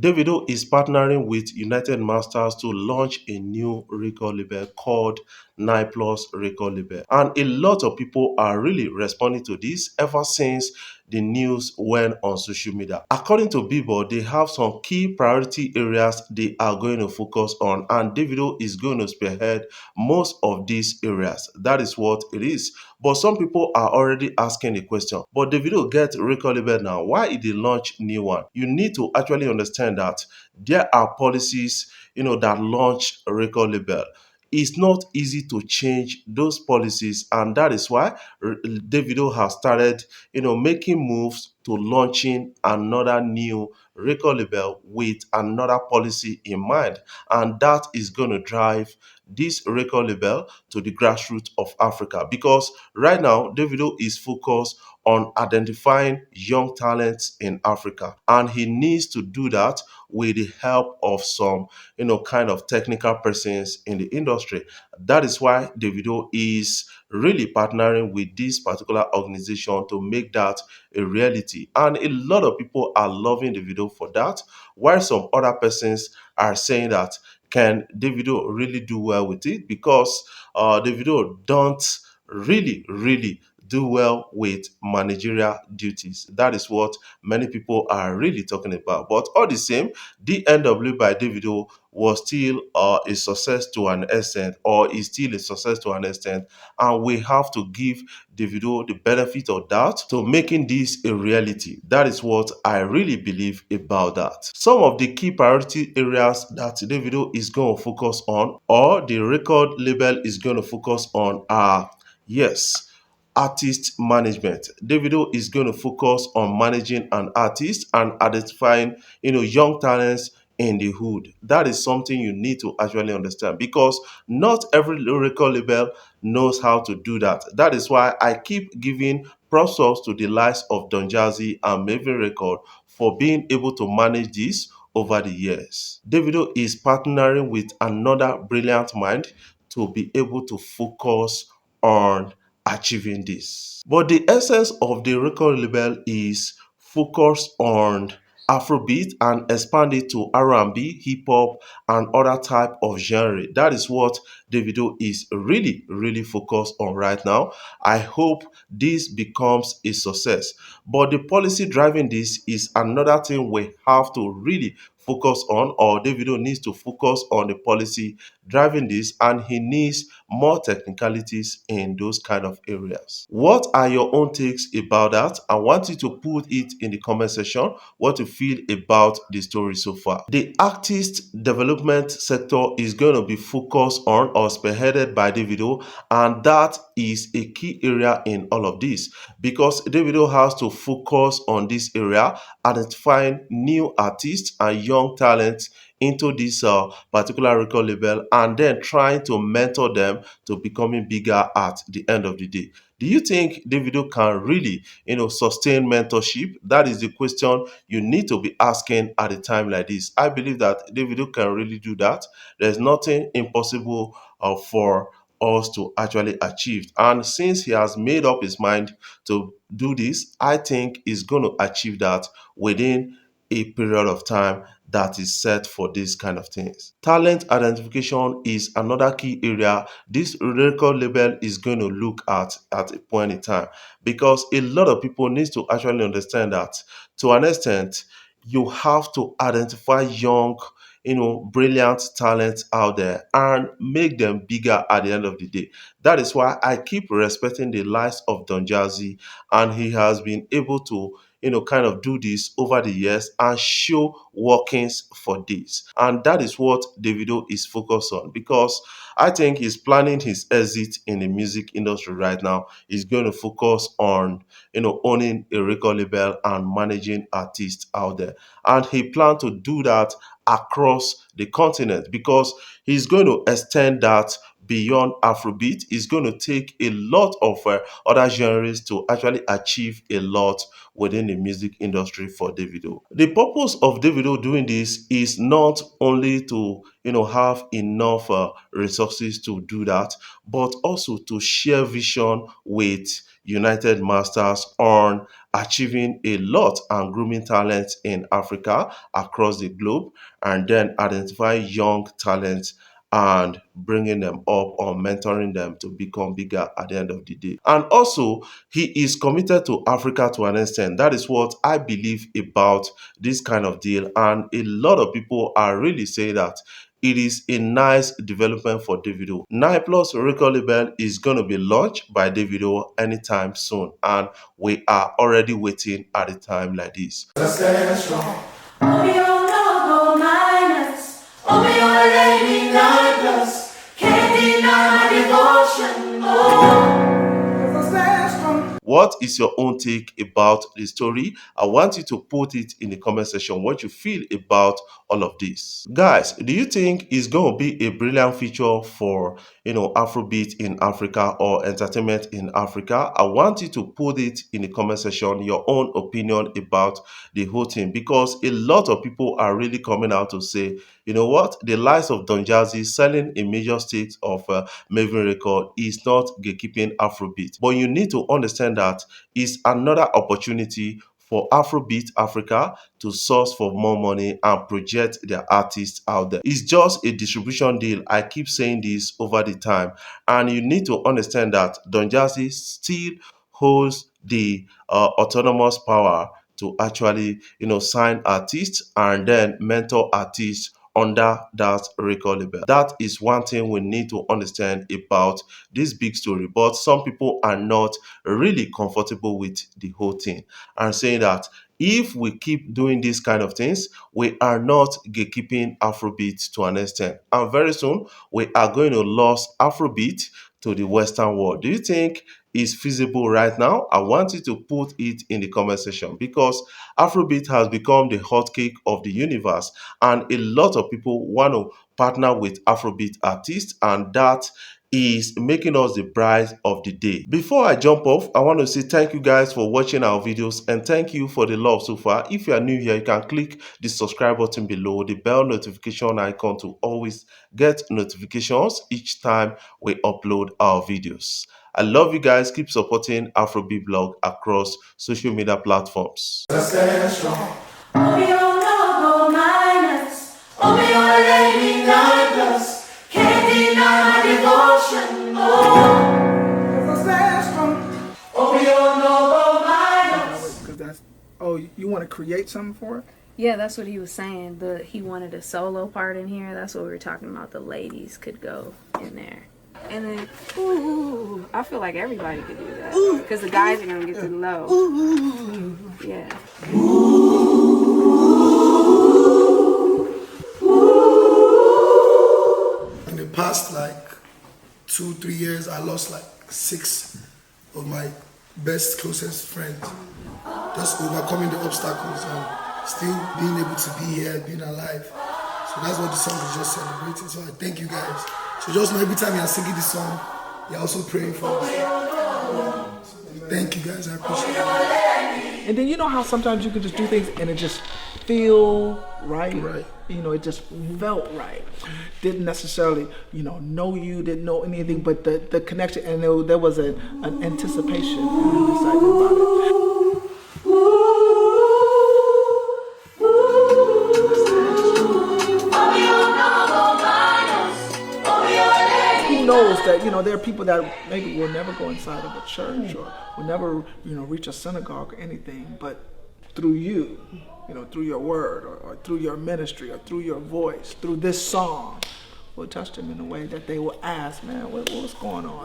Davido is partnering with United Masters to launch a new record label called 9 Plus record label. And a lot of people are really responding to this ever since the news went on social media. According to Billboard, they have some key priority areas they are going to focus on, and Davido is going to spearhead most of these areas. That is what it is. But some people are already asking the question, but Davido get record label now, why did they launch new one? You need to actually understand that there are policies, that launch a record label. It's not easy to change those policies, and that is why Davido has started, making moves to launching another new record label with another policy in mind, and that is going to drive this record label to the grassroots of Africa, because right now Davido is focused on identifying young talents in Africa, and he needs to do that with the help of some kind of technical persons in the industry. That is why Davido is really partnering with this particular organization to make that a reality. And a lot of people are loving Davido for that, while some other persons are saying that, can Davido really do well with it? Because Davido don't really do well with managerial duties. That is what many people are really talking about. But all the same, DNW by Davido was still a success to an extent, or is still a success to an extent, and we have to give Davido the benefit of that to making this a reality. That is what I really believe about that. Some of the key priority areas that Davido is going to focus on, or the record label is going to focus on, are, yes, artist management. Davido is going to focus on managing an artist and identifying, young talents in the hood. That is something you need to actually understand, because not every record label knows how to do that. That is why I keep giving props to the likes of Don Jazzy and Maven Record for being able to manage this over the years. Davido is partnering with another brilliant mind to be able to focus on achieving this. But the essence of the record label is focused on Afrobeat and expand it to R&B, hip hop, and other type of genre. That is what Davido is really focused on right now. I hope this becomes a success. But the policy driving this is another thing we have to really focus on, or Davido needs to focus on the policy driving this, and he needs more technicalities in those kind of areas. What are your own takes about that? I want you to put it in the comment section what you feel about the story so far. The artist development sector is going to be focused on or spearheaded by Davido, and that is a key area in all of this, because Davido has to focus on this area, identifying new artists and young talents into this particular record label, and then trying to mentor them to becoming bigger at the end of the day. Do you think Davido can really, sustain mentorship? That is the question you need to be asking at a time like this. I believe that Davido can really do that. There's nothing impossible for us to actually achieve. And since he has made up his mind to do this, I think he's going to achieve that within a period of time that is set for these kind of things. Talent identification is another key area this record label is going to look at a point in time, because a lot of people need to actually understand that, to an extent, you have to identify young, brilliant talents out there and make them bigger at the end of the day. That is why I keep respecting the likes of Don Jazzy, and he has been able to, kind of do this over the years and show workings for this. And that is what Davido is focused on, because I think he's planning his exit in the music industry right now. He's going to focus on, owning a record label and managing artists out there. And he plans to do that across the continent, because he's going to extend that beyond Afrobeat. It's going to take a lot of other genres to actually achieve a lot within the music industry for Davido. The purpose of Davido doing this is not only to have enough resources to do that, but also to share vision with United Masters on achieving a lot and grooming talents in Africa across the globe, and then identify young talents and bringing them up or mentoring them to become bigger at the end of the day. And also, he is committed to Africa to an extent. That is what I believe about this kind of deal. And a lot of people are really saying that it is a nice development for Davido. 9 Plus record label is going to be launched by Davido anytime soon, and we are already waiting at a time like this. What is your own take about the story? I want you to put it in the comment section what you feel about all of this. Guys, do you think it's going to be a brilliant feature for Afrobeat in Africa or entertainment in Africa? I want you to put it in the comment section, your own opinion about the whole thing, because a lot of people are really coming out to say, you know what, the likes of Don Jazzy selling a major stake of Maven Record is not gatekeeping Afrobeat. But you need to understand that it's another opportunity for Afrobeat Africa to source for more money and project their artists out there. It's just a distribution deal. I keep saying this over the time. And you need to understand that Don Jazzy still holds the autonomous power to actually, sign artists and then mentor artists under that record label. That is one thing we need to understand about this big story. But some people are not really comfortable with the whole thing and saying that if we keep doing these kind of things, we are not gatekeeping Afrobeat to an extent. And very soon, we are going to lose Afrobeat to the Western world. Do you think it's feasible right now? I want you to put it in the comment section, because Afrobeat has become the hotcake of the universe, and a lot of people want to partner with Afrobeat artists, and that is making us the bride of the day. Before I jump off, I want to say thank you guys for watching our videos, and thank you for the love so far. If you are new here, you can click the subscribe button below, the bell notification icon, to always get notifications each time we upload our videos. I love you guys. Keep supporting Afrobeat blog across social media platforms. Oh, you want to create something for it? Yeah, that's what he was saying. He wanted a solo part in here. That's what we were talking about. The ladies could go in there. And then, ooh, I feel like everybody could do that. Because the guys are going to get to the low. Ooh. Yeah. In the past, like 2-3 years, I lost like 6 of my best, closest friends. Just overcoming the obstacles and still being able to be here, being alive. So that's what the song is just celebrating. So I thank you guys. So just know every time you're singing this song, you're also praying for us. Thank you guys, I appreciate it. And then you know how sometimes you can just do things and it just feel right? Right. You know, it just felt right. Didn't necessarily, know you, didn't know anything, but the connection, and there was an anticipation and an excitement about it. Knows that there are people that maybe will never go inside of a church or will never reach a synagogue or anything, but through you, through your word or through your ministry or through your voice, through this song, will touch them in a way that they will ask, man, what's going on?